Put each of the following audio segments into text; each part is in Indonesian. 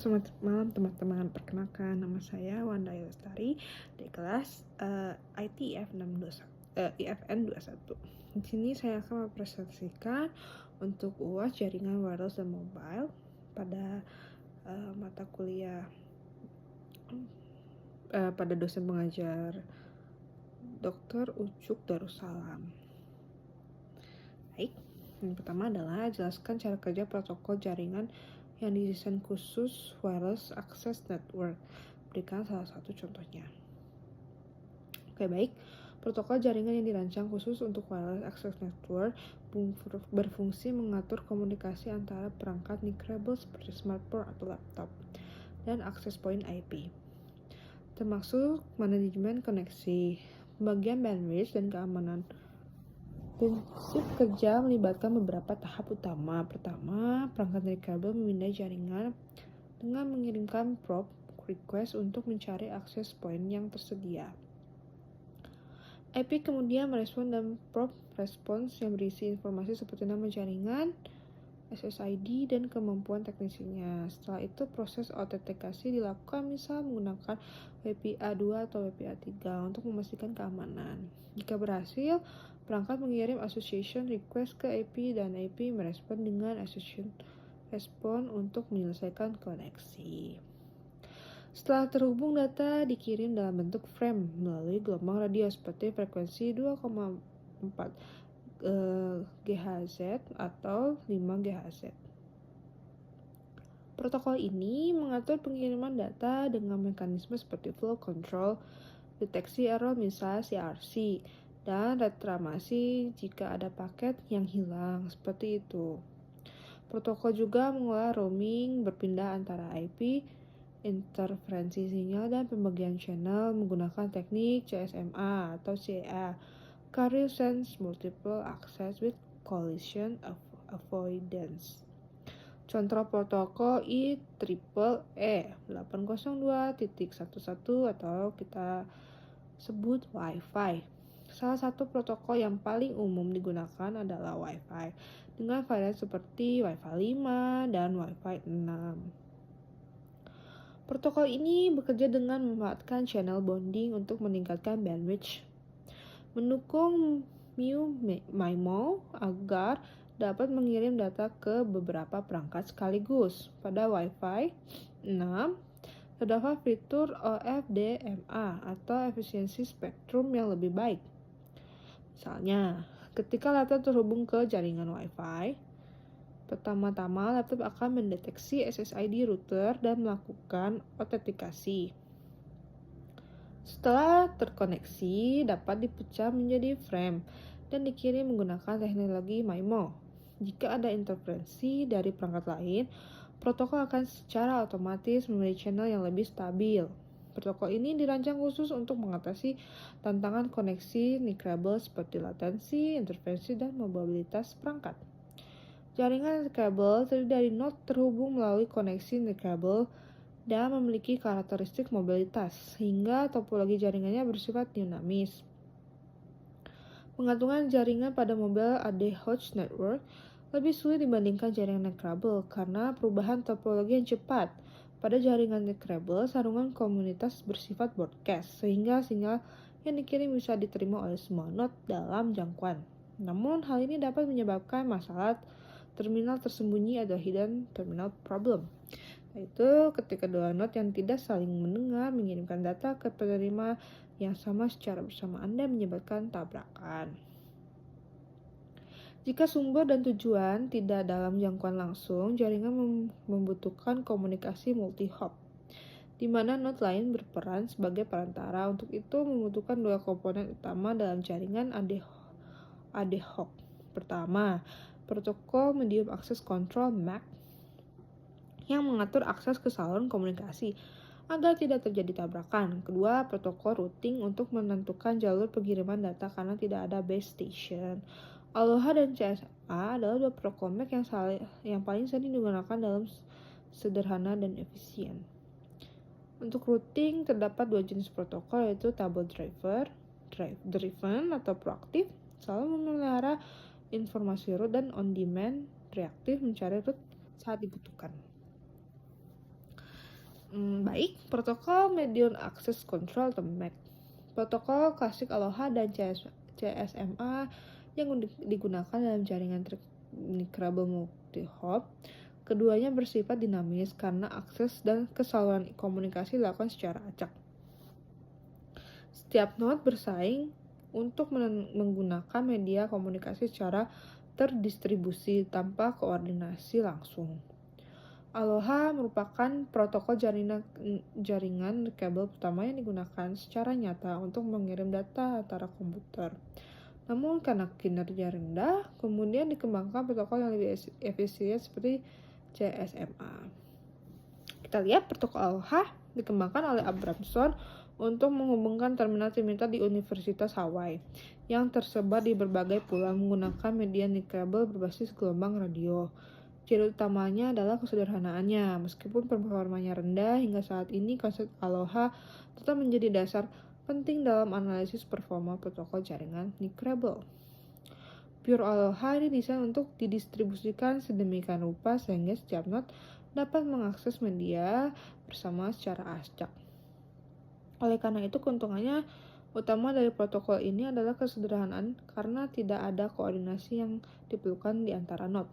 Selamat malam teman-teman, perkenalkan nama saya Wanda Lestari dari kelas ITF 621, IFN 21. Di sini saya akan mempresentasikan untuk UAS jaringan wireless dan mobile pada mata kuliah pada dosen pengajar Dr. Ucuk Darussalam. Baik, yang pertama adalah jelaskan cara kerja protokol jaringan yang didesain khusus wireless access network. Berikan salah satu contohnya. Oke, baik. Protokol jaringan yang dirancang khusus untuk wireless access network berfungsi mengatur komunikasi antara perangkat nearable seperti smartphone atau laptop dan access point IP, termasuk manajemen koneksi, pembagian bandwidth, dan keamanan. Prinsip kerja melibatkan beberapa tahap utama. Pertama, perangkat nearable memindai jaringan dengan mengirimkan probe request untuk mencari akses point yang tersedia. IP kemudian merespon dan probe response yang berisi informasi seperti nama jaringan, SSID, dan kemampuan teknisinya. Setelah itu, proses autentikasi dilakukan misal menggunakan WPA2 atau WPA3 untuk memastikan keamanan. Jika berhasil, perangkat mengirim association request ke IP dan IP merespon dengan association respon untuk menyelesaikan koneksi. Setelah terhubung, data dikirim dalam bentuk frame melalui gelombang radio seperti frekuensi 2,4 GHz atau 5 GHz. Protokol ini mengatur pengiriman data dengan mekanisme seperti flow control, deteksi error misal CRC, dan reklamasi jika ada paket yang hilang, seperti itu. Protokol juga mengolah roaming, berpindah antara IP, interferensi sinyal, dan pembagian channel menggunakan teknik CSMA atau CA, Carrier Sense Multiple Access with Collision Avoidance. Contoh protokol IEEE 802.11 atau kita sebut Wi-Fi. Salah satu protokol yang paling umum digunakan adalah Wi-Fi dengan varian seperti Wi-Fi 5 dan Wi-Fi 6. Protokol ini bekerja dengan memanfaatkan channel bonding untuk meningkatkan bandwidth, mendukung MIMO agar dapat mengirim data ke beberapa perangkat sekaligus. Pada Wi-Fi 6, terdapat fitur OFDMA atau efisiensi spektrum yang lebih baik. Misalnya, ketika laptop terhubung ke jaringan Wi-Fi, pertama-tama laptop akan mendeteksi SSID router dan melakukan autentikasi. Setelah terkoneksi, dapat dipecah menjadi frame dan dikirim menggunakan teknologi MIMO. Jika ada interferensi dari perangkat lain, protokol akan secara otomatis memilih channel yang lebih stabil. Protokol ini dirancang khusus untuk mengatasi tantangan koneksi nearable seperti latensi, interferensi, dan mobilitas perangkat. Jaringan nearable terdiri dari node terhubung melalui koneksi nearable dan memiliki karakteristik mobilitas, sehingga topologi jaringannya bersifat dinamis. Pengatungan jaringan pada mobile ADHOC network lebih sulit dibandingkan jaringan nearable karena perubahan topologi yang cepat. Pada jaringan nearable, sarungan komunitas bersifat broadcast, sehingga sinyal yang dikirim bisa diterima oleh semua node dalam jangkauan. Namun, hal ini dapat menyebabkan masalah terminal tersembunyi atau hidden terminal problem, yaitu ketika dua node yang tidak saling mendengar mengirimkan data ke penerima yang sama secara bersamaan dan menyebabkan tabrakan. Jika sumber dan tujuan tidak dalam jangkauan langsung, jaringan membutuhkan komunikasi multi-hop, di mana node lain berperan sebagai perantara. Untuk itu, membutuhkan dua komponen utama dalam jaringan ADHOC. Pertama, protokol Medium Access Control MAC yang mengatur akses ke saluran komunikasi agar tidak terjadi tabrakan. Kedua, protokol routing untuk menentukan jalur pengiriman data karena tidak ada base station. Aloha dan CSA adalah dua protokol MAC yang paling sering digunakan dalam sederhana dan efisien. Untuk routing, terdapat dua jenis protokol, yaitu table driven atau proaktif, selalu memelihara informasi route, dan on-demand reaktif, mencari route saat dibutuhkan. Baik, protokol Medium Access Control atau MAC. Protokol klasik Aloha dan CSMA yang digunakan dalam jaringan Traceable multi-hop. Keduanya bersifat dinamis karena akses dan kesaluran komunikasi dilakukan secara acak. Setiap node bersaing untuk menggunakan media komunikasi secara terdistribusi tanpa koordinasi langsung. Aloha merupakan protokol jaringan kabel pertama yang digunakan secara nyata untuk mengirim data antara komputer. Namun karena kinerja rendah, kemudian dikembangkan protokol yang lebih efisien seperti CSMA. Kita lihat protokol Aloha dikembangkan oleh Abramson untuk menghubungkan terminal-terminal di Universitas Hawaii yang tersebar di berbagai pulau menggunakan media kabel berbasis gelombang radio. Ciri utamanya adalah kesederhanaannya. Meskipun performanya rendah, hingga saat ini konsep Aloha tetap menjadi dasar penting dalam analisis performa protokol jaringan Nicrabel. Pure Aloha didesain untuk didistribusikan sedemikian rupa sehingga setiap node dapat mengakses media bersama secara acak. Oleh karena itu, keuntungannya utama dari protokol ini adalah kesederhanaan karena tidak ada koordinasi yang diperlukan di antara node.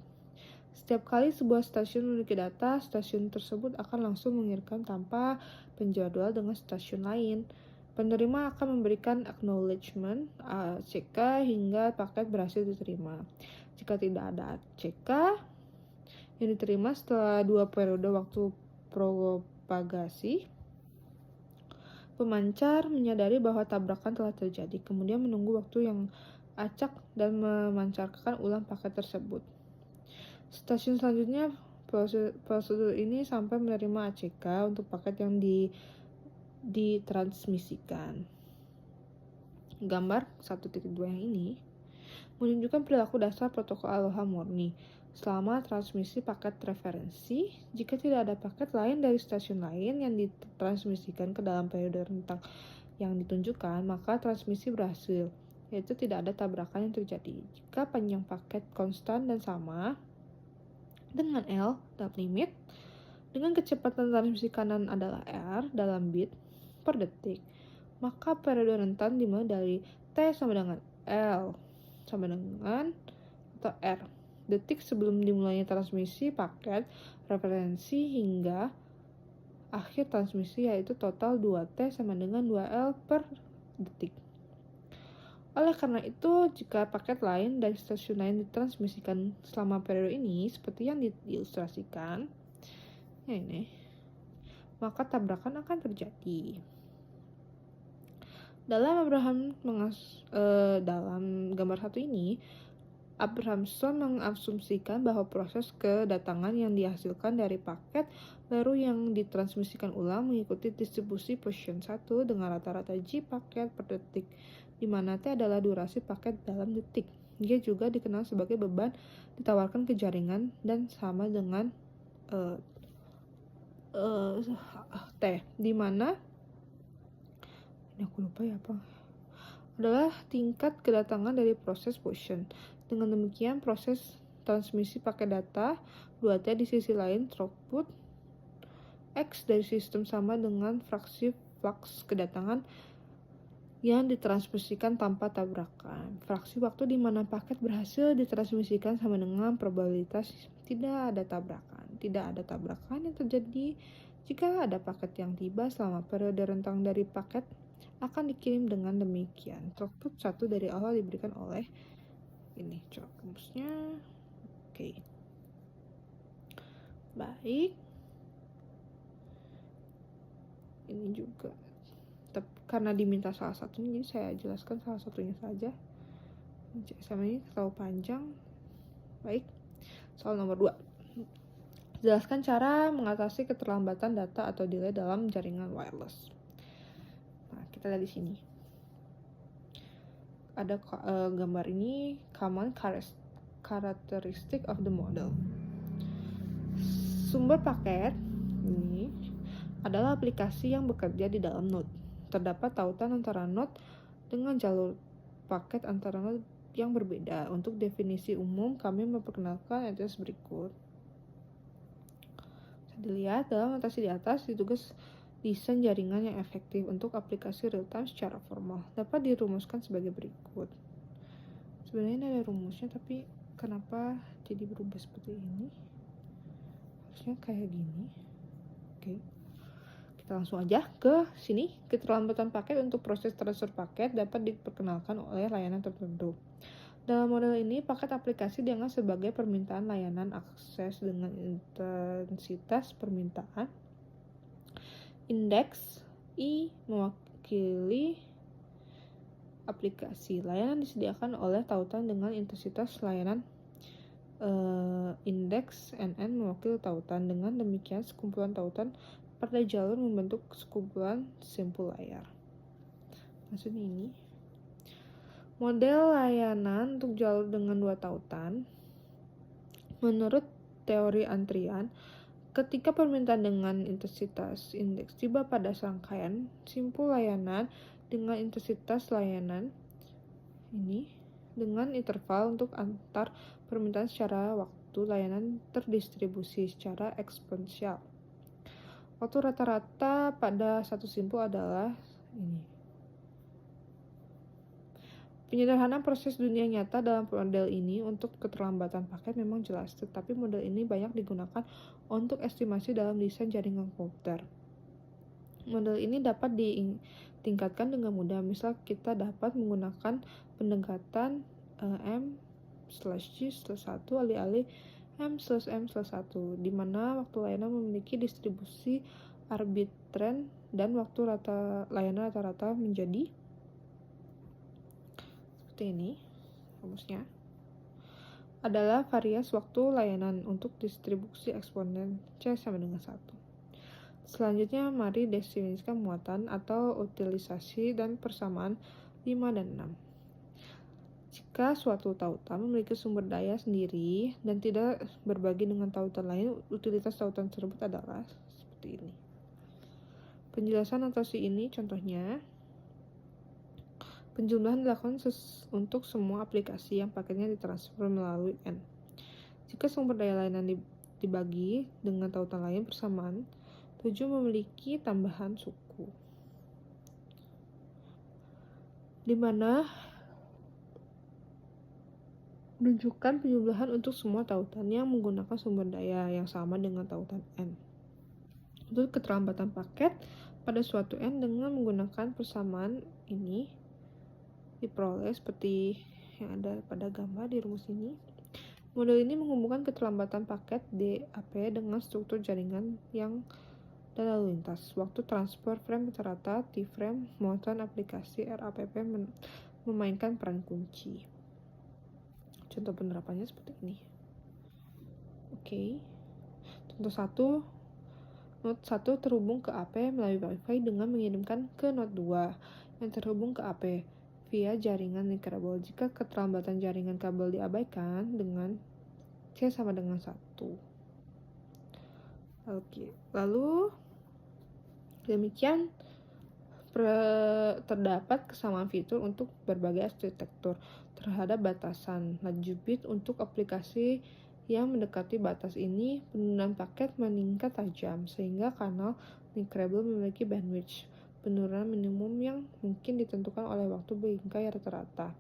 Setiap kali sebuah stasiun memiliki data, stasiun tersebut akan langsung mengirimkan tanpa penjadwal dengan stasiun lain. Penerima akan memberikan acknowledgement ACK hingga paket berhasil diterima. Jika tidak ada ACK yang diterima setelah 2 periode waktu propagasi, pemancar menyadari bahwa tabrakan telah terjadi, kemudian menunggu waktu yang acak dan memancarkan ulang paket tersebut. Stasiun selanjutnya, prosedur ini sampai menerima ACK untuk paket yang ditransmisikan. Gambar 1.2 yang ini menunjukkan perilaku dasar protokol Aloha murni. Selama transmisi paket referensi, jika tidak ada paket lain dari stasiun lain yang ditransmisikan ke dalam periode rentang yang ditunjukkan, maka transmisi berhasil, yaitu tidak ada tabrakan yang terjadi. Jika panjang paket konstan dan sama dengan L dalam limit, dengan kecepatan transmisi kanan adalah R dalam bit per detik, maka periode rentan dimulai dari T sama dengan L sama dengan atau R detik sebelum dimulainya transmisi paket referensi hingga akhir transmisi, yaitu total 2T sama dengan 2L per detik. Oleh karena itu, jika paket lain dari stasiun lain ditransmisikan selama periode ini, seperti yang diilustrasikan, ini, maka tabrakan akan terjadi. Dalam dalam gambar satu ini, Abramson mengasumsikan bahwa proses kedatangan yang dihasilkan dari paket baru yang ditransmisikan ulang mengikuti distribusi position 1 dengan rata-rata J paket per detik, di mana T adalah durasi paket dalam detik. Dia juga dikenal sebagai beban ditawarkan ke jaringan dan sama dengan T, di mana ini aku lupa ya apa adalah tingkat kedatangan dari proses position. Dengan demikian, proses transmisi paket data 2T di sisi lain throughput X dari sistem sama dengan fraksi flux kedatangan yang ditransmisikan tanpa tabrakan. Fraksi waktu di mana paket berhasil ditransmisikan sama dengan probabilitas tidak ada tabrakan. Tidak ada tabrakan yang terjadi jika ada paket yang tiba selama periode rentang dari paket akan dikirim dengan demikian. Throughput 1 dari awal diberikan oleh ini rumusnya. Oke. Baik. Ini juga karena diminta salah satunya, jadi saya jelaskan salah satunya saja. Sama ini terlalu panjang. Baik. Soal nomor 2. Jelaskan cara mengatasi keterlambatan data atau delay dalam jaringan wireless. Nah, kita lihat di sini. Ada gambar ini, common characteristic of the model. Sumber paket ini adalah aplikasi yang bekerja di dalam node. Terdapat tautan antara node dengan jalur paket antara node yang berbeda. Untuk definisi umum, kami memperkenalkan address berikut. Dilihat dalam notasi di atas, ditugas desain jaringan yang efektif untuk aplikasi real-time secara formal dapat dirumuskan sebagai berikut. Sebenarnya ini ada rumusnya, tapi kenapa jadi berubah seperti ini? Harusnya kayak gini. Oke. Kita langsung aja ke sini. Keterlambatan paket untuk proses transfer paket dapat diperkenalkan oleh layanan tertentu. Dalam model ini, paket aplikasi dianggap sebagai permintaan layanan akses dengan intensitas permintaan. Indeks I mewakili aplikasi. Layanan disediakan oleh tautan dengan intensitas layanan. Indeks NN mewakili tautan. Dengan demikian, sekumpulan tautan pada jalur membentuk sekumpulan simpul layar. Maksudnya ini. Model layanan untuk jalur dengan dua tautan. Menurut teori antrian, ketika permintaan dengan intensitas indeks tiba pada serangkaian simpul layanan dengan intensitas layanan ini dengan interval untuk antar permintaan secara waktu layanan terdistribusi secara eksponensial. Waktu rata-rata pada satu simpul adalah ini. Penyederhanaan proses dunia nyata dalam model ini untuk keterlambatan paket memang jelas, tetapi model ini banyak digunakan untuk estimasi dalam desain jaringan komputer. Model ini dapat ditingkatkan dengan mudah. Misal kita dapat menggunakan pendekatan M/G/1 alih-alih M/M/1, di mana waktu layanan memiliki distribusi arbitren dan waktu layanan rata-rata menjadi seperti ini. Rumusnya adalah varias waktu layanan untuk distribusi eksponen C sama dengan 1. Selanjutnya, mari definisikan muatan atau utilisasi dan persamaan 5 dan 6. Jika suatu tautan memiliki sumber daya sendiri dan tidak berbagi dengan tautan lain, utilitas tautan tersebut adalah seperti ini. Penjelasan notasi ini contohnya, penjumlahan dilakukan untuk semua aplikasi yang paketnya ditransfer melalui N. Jika sumber daya layanan dibagi dengan tautan lain bersamaan, 7 memiliki tambahan suku, di mana menunjukkan penjumlahan untuk semua tautan yang menggunakan sumber daya yang sama dengan tautan N. Untuk keterlambatan paket pada suatu N dengan menggunakan persamaan ini diperoleh seperti yang ada pada gambar di rumus ini. Model ini menghubungkan keterlambatan paket DAP dengan struktur jaringan yang dan lalu lintas. Waktu transfer frame rata-rata T-frame muatan aplikasi RAPP memainkan peran kunci. Contoh penerapannya seperti ini. Oke. Contoh 1. Node 1 terhubung ke AP melalui Wi-Fi dengan mengirimkan ke node 2 yang terhubung ke AP via jaringan link kabel. Jika keterlambatan jaringan kabel diabaikan dengan C sama dengan 1. Oke. Lalu demikian terdapat kesamaan fitur untuk berbagai arsitektur terhadap batasan laju bit. Untuk aplikasi yang mendekati batas ini, penurunan paket meningkat tajam sehingga kanal link kabel memiliki bandwidth penurunan minimum yang mungkin ditentukan oleh waktu bingkai rata-rata.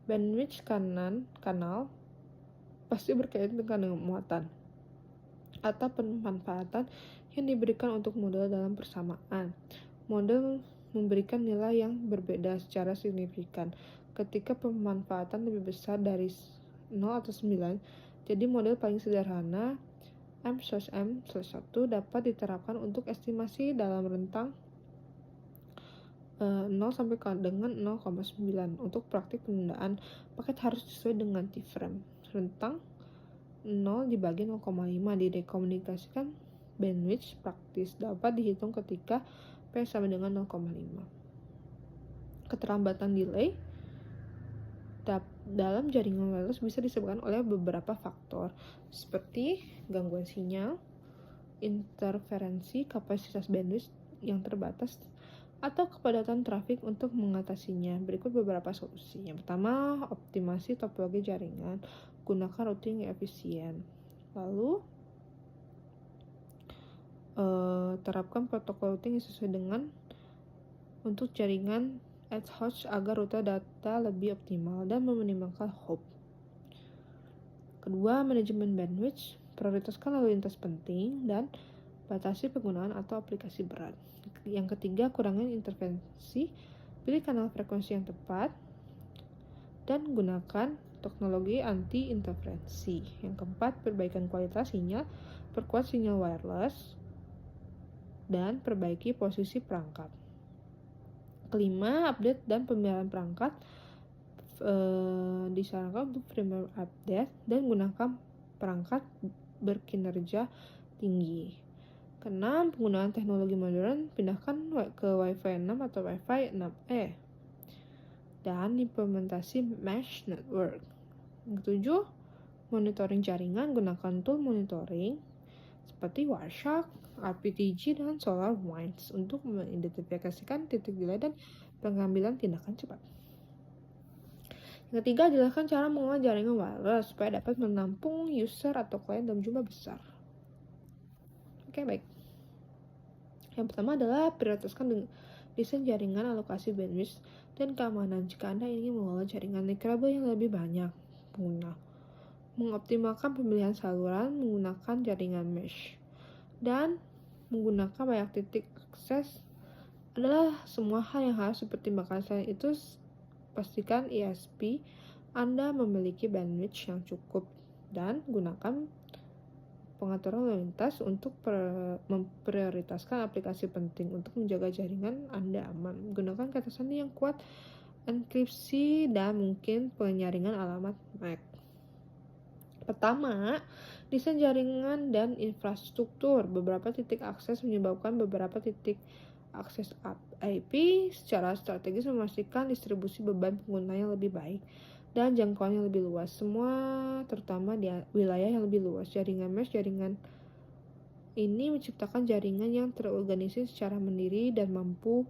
Bandwidth kanal pasti berkaitan dengan muatan atau pemanfaatan yang diberikan untuk model dalam persamaan. Model memberikan nilai yang berbeda secara signifikan ketika pemanfaatan lebih besar dari 0 atau 9. Jadi model paling sederhana M/M/1 dapat diterapkan untuk estimasi dalam rentang 0 sampai dengan 0,9. Untuk praktik penundaan, paket harus sesuai dengan T-frame. Rentang 0 dibagi 0,5 dikomunikasikan. Bandwidth praktis dapat dihitung ketika P sama dengan 0,5. Keterlambatan delay dalam jaringan wireless bisa disebabkan oleh beberapa faktor seperti gangguan sinyal, interferensi, kapasitas bandwidth yang terbatas, atau kepadatan trafik. Untuk mengatasinya, berikut beberapa solusi. Yang pertama, optimasi topologi jaringan, gunakan routing yang efisien. Lalu, terapkan protokol routing yang sesuai dengan untuk jaringan ad hoc agar rute data lebih optimal dan meminimalkan hop. Kedua, manajemen bandwidth, prioritaskan lalu lintas penting dan batasi penggunaan atau aplikasi berat. Yang ketiga, kurangi intervensi, pilih kanal frekuensi yang tepat, dan gunakan teknologi anti-interferensi. Yang keempat, perbaikan kualitas sinyal, perkuat sinyal wireless, dan perbaiki posisi perangkat. Kelima, update dan pemeliharaan perangkat, disarankan untuk firmware update dan gunakan perangkat berkinerja tinggi. Keenam, penggunaan teknologi modern, pindahkan ke Wi-Fi 6 atau Wi-Fi 6E dan implementasi mesh network. Yang ketujuh, monitoring jaringan, gunakan tool monitoring seperti Wireshark, RPTG, dan SolarWinds untuk mengidentifikasikan titik delay dan pengambilan tindakan cepat. Yang ketiga, jelaskan cara mengolah jaringan wireless supaya dapat menampung user atau klien dalam jumlah besar. Oke, baik. Yang pertama adalah prioritaskan desain jaringan, alokasi bandwidth, dan keamanan jika Anda ingin mengelola jaringan kabel yang lebih banyak pengguna. Mengoptimalkan pemilihan saluran menggunakan jaringan mesh dan menggunakan banyak titik akses adalah semua hal yang harus dipertimbangkan. Selain itu, pastikan ISP Anda memiliki bandwidth yang cukup dan gunakan pengaturan lalu lintas untuk memprioritaskan aplikasi penting untuk menjaga jaringan Anda aman. Gunakan kata sandi yang kuat, enkripsi, dan mungkin penyaringan alamat MAC. Pertama, desain jaringan dan infrastruktur. Beberapa titik akses menyebabkan beberapa titik akses IP secara strategis memastikan distribusi beban pengguna yang lebih baik dan jangkauan yang lebih luas, semua terutama di wilayah yang lebih luas. Jaringan mesh, jaringan ini menciptakan jaringan yang terorganisir secara mandiri dan mampu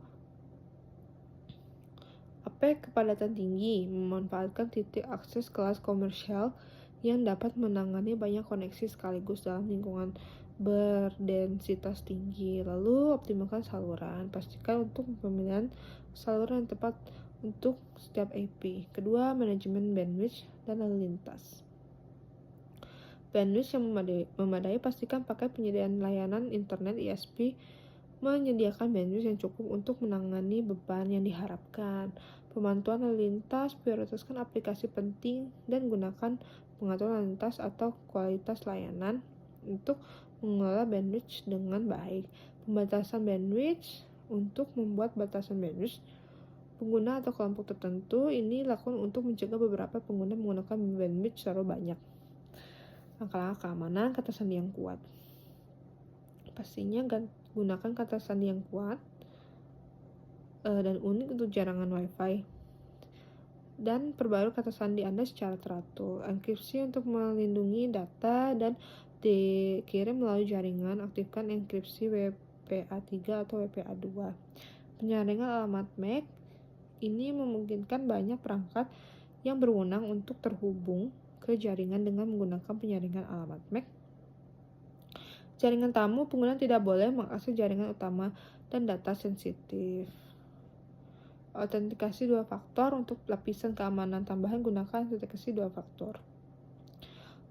kepadatan tinggi, memanfaatkan titik akses kelas komersial yang dapat menangani banyak koneksi sekaligus dalam lingkungan berdensitas tinggi. Lalu optimalkan saluran, pastikan untuk pemilihan saluran yang tepat untuk setiap IP. Kedua, manajemen bandwidth dan lalu lintas. Bandwidth yang memadai, pastikan pakai penyediaan layanan internet ISP menyediakan bandwidth yang cukup untuk menangani beban yang diharapkan. Pemantauan lalu lintas, prioritaskan aplikasi penting dan gunakan pengaturan lalu lintas atau kualitas layanan untuk mengelola bandwidth dengan baik. Pembatasan bandwidth, untuk membuat batasan bandwidth pengguna atau kelompok tertentu ini dilakukan untuk mencegah beberapa pengguna menggunakan bandwidth terlalu banyak. Langkah-langkah keamanan, kata sandi yang kuat. Pastinya gunakan kata sandi yang kuat dan unik untuk jaringan Wi-Fi. Dan perbarui kata sandi Anda secara teratur. Enkripsi untuk melindungi data dan dikirim melalui jaringan. Aktifkan enkripsi WPA3 atau WPA2. Penyaringan alamat MAC ini memungkinkan banyak perangkat yang berwenang untuk terhubung ke jaringan dengan menggunakan penyaringan alamat MAC. Jaringan tamu, pengguna tidak boleh mengakses jaringan utama dan data sensitif. Autentikasi 2 faktor, untuk lapisan keamanan tambahan gunakan autentikasi 2 faktor.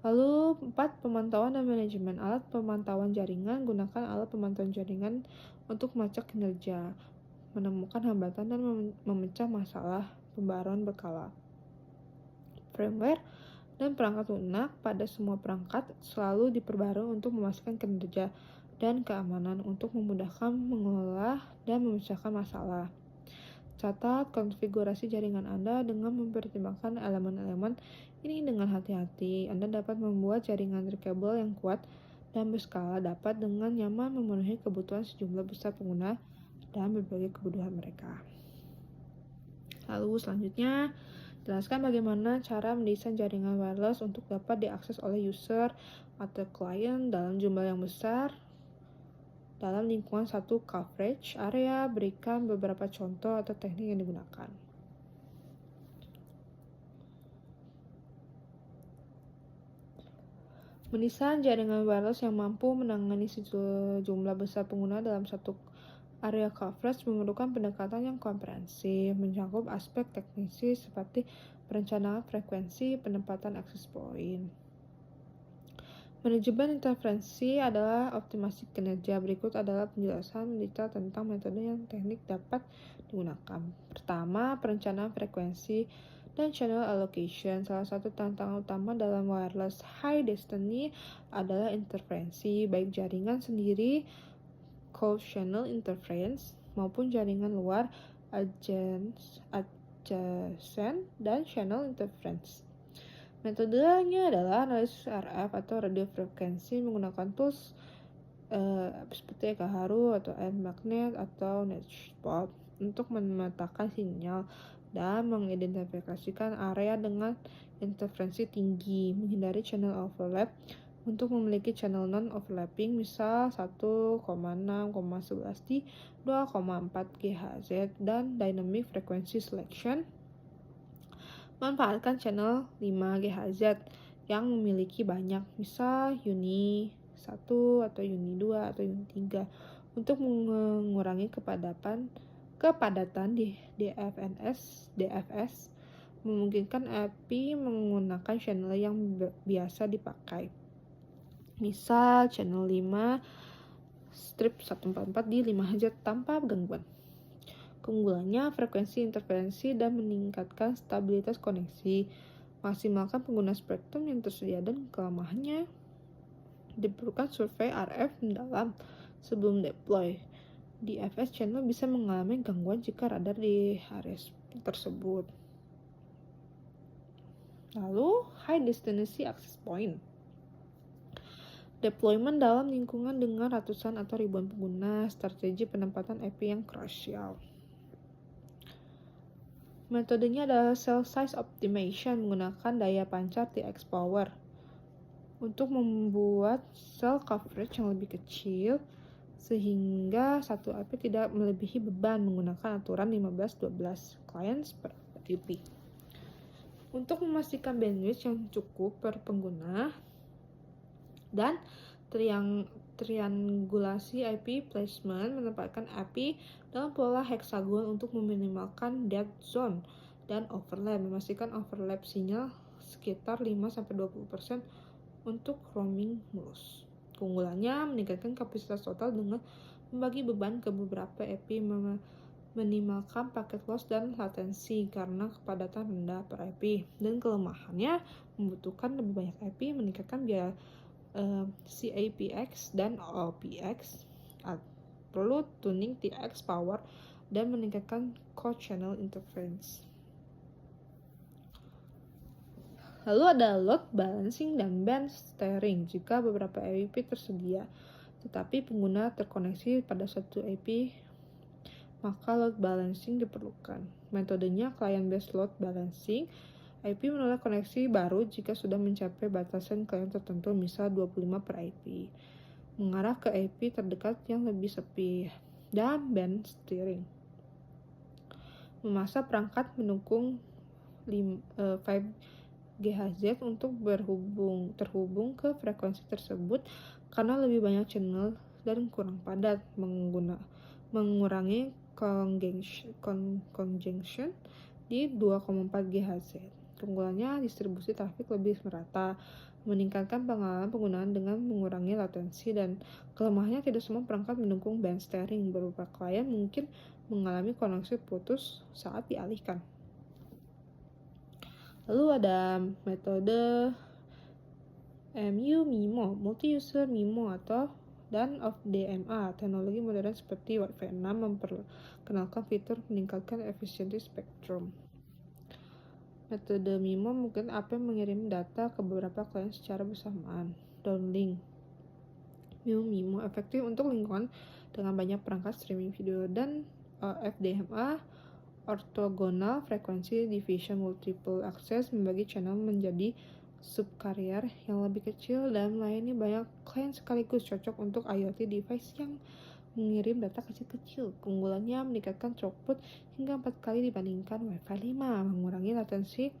Lalu 4, pemantauan dan manajemen alat pemantauan jaringan. Gunakan alat pemantauan jaringan untuk melacak kinerja, menemukan hambatan dan memecah masalah pembaruan berkala. Firmware dan perangkat lunak pada semua perangkat selalu diperbarui untuk memastikan kinerja dan keamanan untuk memudahkan mengelola dan memecahkan masalah. Catat konfigurasi jaringan Anda dengan mempertimbangkan elemen-elemen ini dengan hati-hati. Anda dapat membuat jaringan kabel yang kuat dan berskala dapat dengan nyaman memenuhi kebutuhan sejumlah besar pengguna dan berbagai kebutuhan mereka. Lalu selanjutnya, jelaskan bagaimana cara mendesain jaringan wireless untuk dapat diakses oleh user atau klien dalam jumlah yang besar dalam lingkungan satu coverage area. Berikan beberapa contoh atau teknik yang digunakan. Mendesain jaringan wireless yang mampu menangani sejumlah besar pengguna dalam satu area coverage memerlukan pendekatan yang komprehensif, mencakup aspek teknis seperti perencanaan frekuensi, penempatan access point. Manajemen interferensi adalah optimasi kinerja. Berikut adalah penjelasan detail tentang metode yang teknik dapat digunakan. Pertama, perencanaan frekuensi dan channel allocation. Salah satu tantangan utama dalam wireless high density adalah interferensi, baik jaringan sendiri, cold channel interference, maupun jaringan luar, adjacent, dan channel interference. Metodenya adalah analisis RF atau radio frekuensi menggunakan tools seperti EKHRU atau end magnet atau net spot untuk memetakan sinyal dan mengidentifikasikan area dengan interferensi tinggi, menghindari channel overlap untuk memiliki channel non-overlapping, misal 1,6,11 di 2,4 GHz, dan dynamic frequency selection manfaatkan channel 5 GHz yang memiliki banyak, misal Uni 1 atau Uni 2 atau Uni 3 untuk mengurangi kepadatan di DFS memungkinkan IP menggunakan channel yang biasa dipakai. Misal channel 5 strip 144 di 5 GHz tanpa gangguan. Keunggulannya frekuensi interferensi dan meningkatkan stabilitas koneksi, maksimalkan pengguna spektrum yang tersedia, dan kelemahannya diperlukan survei RF mendalam sebelum deploy. DFS channel bisa mengalami gangguan jika radar di area tersebut. Lalu, high density access point. Deployment dalam lingkungan dengan ratusan atau ribuan pengguna, strategi penempatan IP yang krusial. Metodenya adalah cell size optimization menggunakan daya pancar TX power untuk membuat cell coverage yang lebih kecil sehingga satu IP tidak melebihi beban menggunakan aturan 15-12 clients per IP. Untuk memastikan bandwidth yang cukup per pengguna dan triangulasi IP placement, menempatkan IP dalam pola heksagon untuk meminimalkan dead zone dan overlap, memastikan overlap sinyal sekitar 5-20% untuk roaming mulus. Keunggulannya meningkatkan kapasitas total dengan membagi beban ke beberapa IP, minimalkan paket loss dan latensi karena kepadatan rendah per IP, dan kelemahannya membutuhkan lebih banyak IP, meningkatkan biaya CAPX dan OPX, perlu tuning TX power, dan meningkatkan co-channel interference. Lalu ada load balancing dan band steering. Jika beberapa IP tersedia, tetapi pengguna terkoneksi pada satu IP, maka load balancing diperlukan. Metodenya client-based load balancing. IP menolak koneksi baru jika sudah mencapai batasan klien tertentu, misal 25 per IP, mengarah ke IP terdekat yang lebih sepi. Dan band steering, memasang perangkat mendukung 5 GHz untuk terhubung ke frekuensi tersebut karena lebih banyak channel dan kurang padat, mengurangi congestion di 2,4 GHz. Keunggulannya distribusi trafik lebih merata, meningkatkan pengalaman penggunaan dengan mengurangi latensi, dan kelemahannya tidak semua perangkat mendukung band steering. Beberapa klien mungkin mengalami koneksi putus saat dialihkan. Lalu ada metode MU-MIMO, multi-user MIMO dan of DMA. Teknologi modern seperti Wi-Fi 6 memperkenalkan fitur meningkatkan efisiensi spektrum. Metode MIMO mungkin IP mengirim data ke beberapa klien secara bersamaan. Downlink. MIMO efektif untuk lingkungan dengan banyak perangkat streaming video, dan FDMA, orthogonal frequency division multiple access, membagi channel menjadi subcarrier yang lebih kecil dan melayani banyak klien sekaligus, cocok untuk IoT device yang mengirim data kecil-kecil. Keunggulannya meningkatkan throughput hingga 4 kali dibandingkan Wi-Fi 5, mengurangi latensi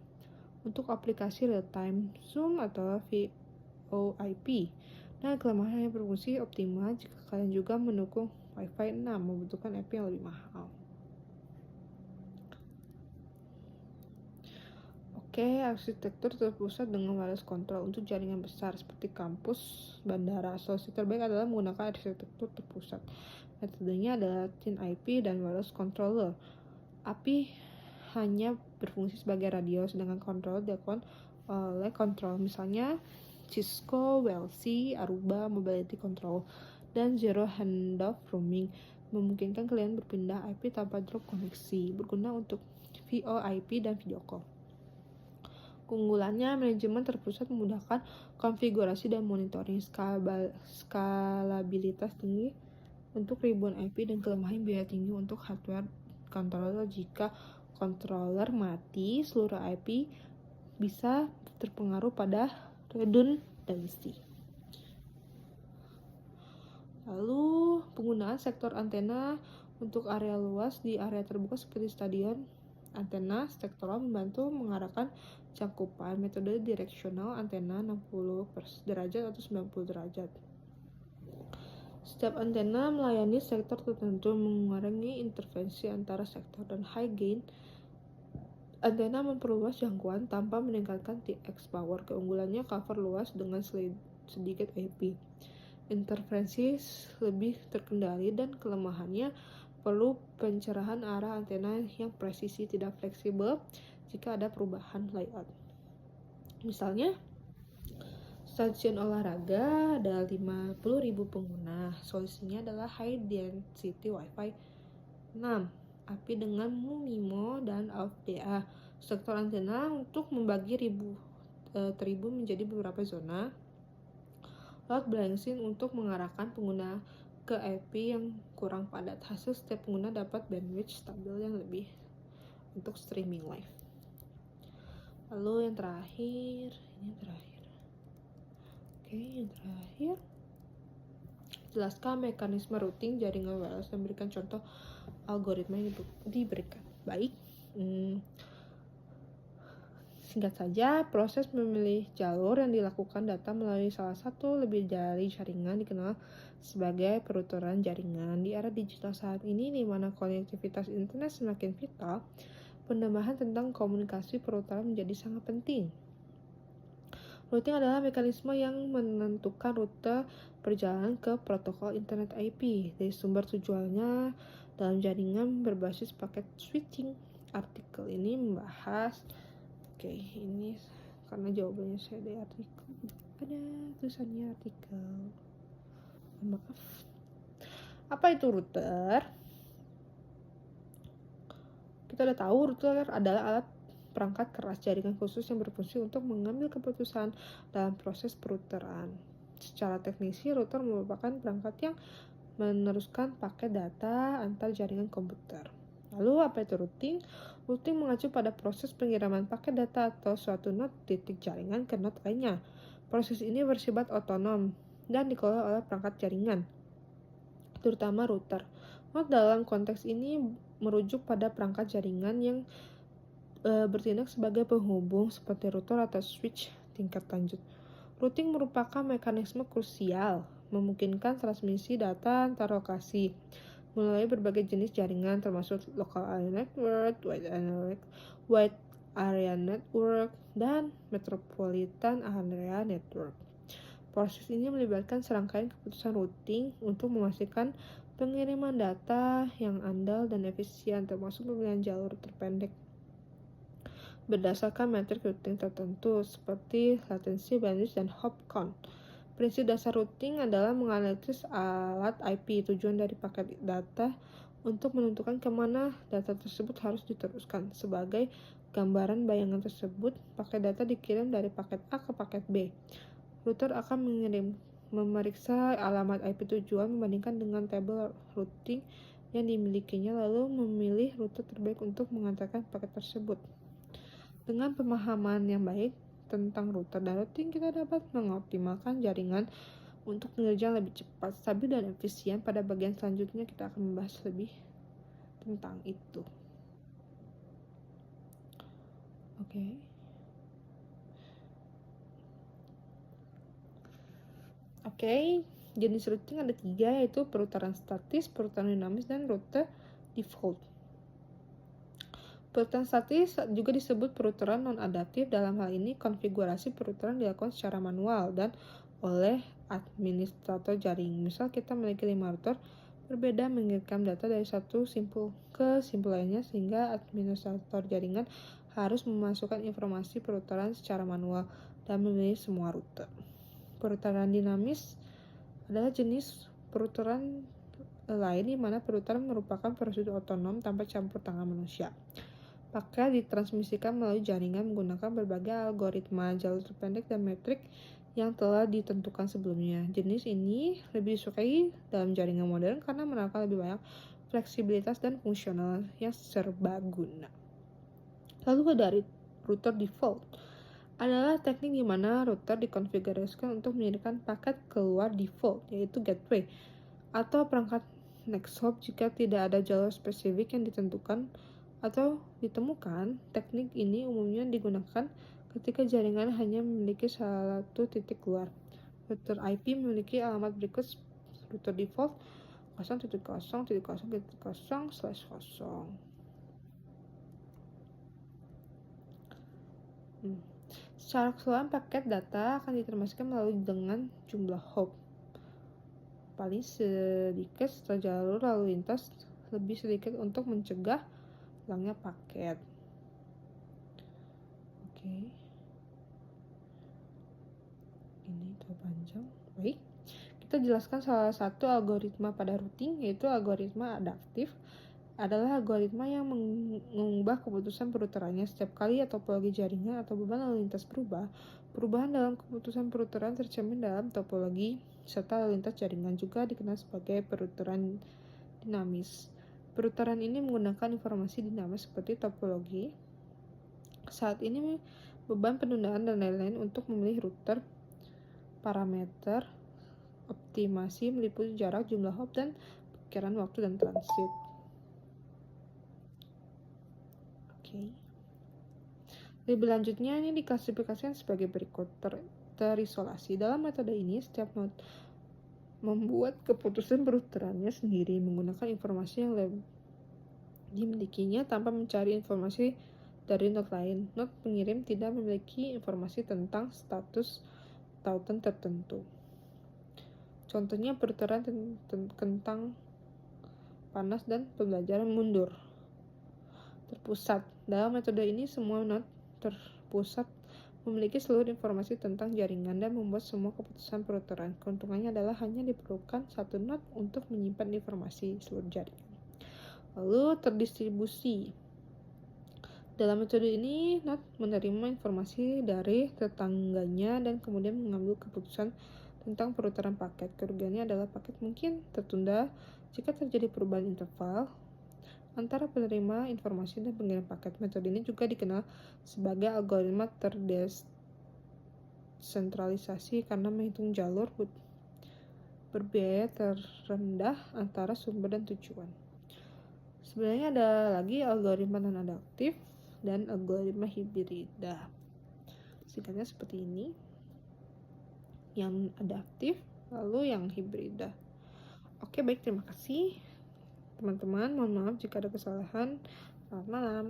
untuk aplikasi real-time Zoom atau VoIP. Nah, kelemahannya berfungsi optimal jika kalian juga mendukung Wi-Fi 6, membutuhkan IP yang lebih mahal. Oke, arsitektur terpusat dengan wireless control untuk jaringan besar seperti kampus, bandara. Solusi terbaik adalah menggunakan arsitektur terpusat. Metodenya adalah thin IP dan wireless controller. API hanya berfungsi sebagai radio, sedangkan controller dilakukan oleh control, misalnya Cisco, WLC, Aruba, Mobility Control, dan Zero Handoff Roaming, memungkinkan kalian berpindah IP tanpa drop koneksi, berguna untuk VoIP dan video call. Keunggulannya, manajemen terpusat memudahkan konfigurasi dan monitoring, skalabilitas tinggi untuk ribuan IP, dan kelemahan biaya tinggi untuk hardware controller. Jika controller mati, seluruh IP bisa terpengaruh pada redundancy. Lalu, penggunaan sektor antena untuk area luas di area terbuka seperti stadion. Antena sektoral membantu mengarahkan cakupan. Metode direksional antena 60 derajat atau 90 derajat. Setiap antena melayani sektor tertentu, mengurangi intervensi antara sektor, dan high gain. Antena memperluas jangkauan tanpa meningkatkan TX power. Keunggulannya cover luas dengan sedikit IP. Intervensi lebih terkendali, dan kelemahannya perlu pencerahan arah antena yang presisi, tidak fleksibel jika ada perubahan layout. Misalnya, stasiun olahraga ada 50.000 pengguna. Solusinya adalah high density Wi-Fi 6, API dengan MIMO dan AUX-DA. Sektor antena untuk membagi teribu menjadi beberapa zona. Load balancing untuk mengarahkan pengguna ke IP yang kurang padat. Hasil, setiap pengguna dapat bandwidth stabil yang lebih untuk streaming live. Lalu yang terakhir, jelaskan mekanisme routing jaringan wireless dan berikan contoh algoritma yang diberikan. Baik, singkat saja, proses memilih jalur yang dilakukan data melalui salah satu lebih dari jaringan dikenal sebagai peruturan jaringan. Di era digital saat ini, di mana konektivitas internet semakin vital, penambahan tentang komunikasi peruturan menjadi sangat penting. Routing adalah mekanisme yang menentukan rute perjalanan ke protokol internet IP dari sumber tujuannya dalam jaringan berbasis paket switching. Artikel ini membahas ini karena jawabannya saya dari artikel, ada tulisannya artikel. Maaf. Apa itu router? Kita udah tahu router adalah alat perangkat keras jaringan khusus yang berfungsi untuk mengambil keputusan dalam proses peruteran. Secara teknisi, router merupakan perangkat yang meneruskan paket data antar jaringan komputer. Lalu, apa itu routing? Routing mengacu pada proses pengiriman paket data atau suatu node titik jaringan ke node lainnya. Proses ini bersifat otonom dan dikelola oleh perangkat jaringan, terutama router. Node dalam konteks ini merujuk pada perangkat jaringan yang bertindak sebagai penghubung seperti router atau switch tingkat lanjut. Routing merupakan mekanisme krusial, memungkinkan transmisi data antar lokasi melalui berbagai jenis jaringan termasuk local area network, wide area network, dan metropolitan area network. Proses ini melibatkan serangkaian keputusan routing untuk memastikan pengiriman data yang andal dan efisien, termasuk pemilihan jalur terpendek berdasarkan metrik routing tertentu seperti latency, bandwidth, dan hop count. Prinsip dasar routing adalah menganalisis alat IP, tujuan dari paket data, untuk menentukan kemana data tersebut harus diteruskan. Sebagai gambaran bayangan tersebut, paket data dikirim dari paket A ke paket B. Router akan memeriksa alamat IP tujuan membandingkan dengan tabel routing yang dimilikinya, lalu memilih rute terbaik untuk mengantarkan paket tersebut. Dengan pemahaman yang baik tentang router dan routing, kita dapat mengoptimalkan jaringan untuk kinerja lebih cepat, stabil, dan efisien. Pada bagian selanjutnya kita akan membahas lebih tentang itu. Oke, jenis routing ada 3, yaitu perputaran statis, perputaran dinamis, dan rute default. Perputaran statis juga disebut perputaran non-adaptif. Dalam hal ini, konfigurasi perputaran dilakukan secara manual dan oleh administrator jaring. Misal kita memiliki 5 router berbeda mengirimkan data dari satu simpul ke simpul lainnya, sehingga administrator jaringan harus memasukkan informasi perputaran secara manual dan memilih semua rute. Perputaran dinamis adalah jenis perputaran lain di mana perputaran merupakan prosedur otonom tanpa campur tangan manusia. Maka ditransmisikan melalui jaringan menggunakan berbagai algoritma jalur terpendek dan metrik yang telah ditentukan sebelumnya. Jenis ini lebih disukai dalam jaringan modern karena menawarkan lebih banyak fleksibilitas dan fungsional yang serbaguna. Lalu dari router default adalah teknik di mana router dikonfigurasikan untuk mengirimkan paket keluar default, yaitu gateway, atau perangkat next hop jika tidak ada jalur spesifik yang ditentukan atau ditemukan. Teknik ini umumnya digunakan ketika jaringan hanya memiliki satu titik keluar. Router IP memiliki alamat berikut: router default 0.0.0.0/0. Secara keseluruhan, paket data akan ditransmisikan melalui dengan jumlah hop paling sedikit setelah jalur lalu lintas lebih sedikit untuk mencegah hilangnya paket. Oke. Ini terlalu panjang. Baik. Kita jelaskan salah satu algoritma pada routing, yaitu algoritma adaptif. Adalah algoritma yang mengubah keputusan perputarannya setiap kali topologi jaringan atau beban lalu lintas berubah. Perubahan dalam keputusan perputaran tercermin dalam topologi serta lalu lintas jaringan, juga dikenal sebagai perputaran dinamis. Perputaran ini menggunakan informasi dinamis seperti topologi saat ini, beban penundaan, dan lain-lain untuk memilih router. Parameter optimasi meliputi jarak, jumlah hop, dan perkiraan waktu dan transit. Lebih lanjutnya, ini diklasifikasikan sebagai berikut. Terisolasi. Dalam metode ini, setiap node membuat keputusan perputarannya sendiri menggunakan informasi yang dimilikinya tanpa mencari informasi dari node lain. Node pengirim tidak memiliki informasi tentang status tautan tertentu. Contohnya perputaran kentang panas dan pembelajaran mundur. Terpusat. Dalam metode ini, semua node terpusat memiliki seluruh informasi tentang jaringan dan membuat semua keputusan perputaran. Keuntungannya adalah hanya diperlukan satu node untuk menyimpan informasi seluruh jaringan. Lalu terdistribusi. Dalam metode ini, node menerima informasi dari tetangganya dan kemudian mengambil keputusan tentang perputaran paket. Kerugiannya adalah paket mungkin tertunda jika terjadi perubahan interval antara penerima informasi dan pengirim paket. Metode ini juga dikenal sebagai algoritma terdesentralisasi karena menghitung jalur berbiaya terendah antara sumber dan tujuan. Sebenarnya ada lagi algoritma non-adaptif dan algoritma hibrida. Singkatnya seperti ini. Yang adaptif, lalu yang hibrida. Oke, baik, terima kasih teman-teman. Mohon maaf jika ada kesalahan. Selamat malam.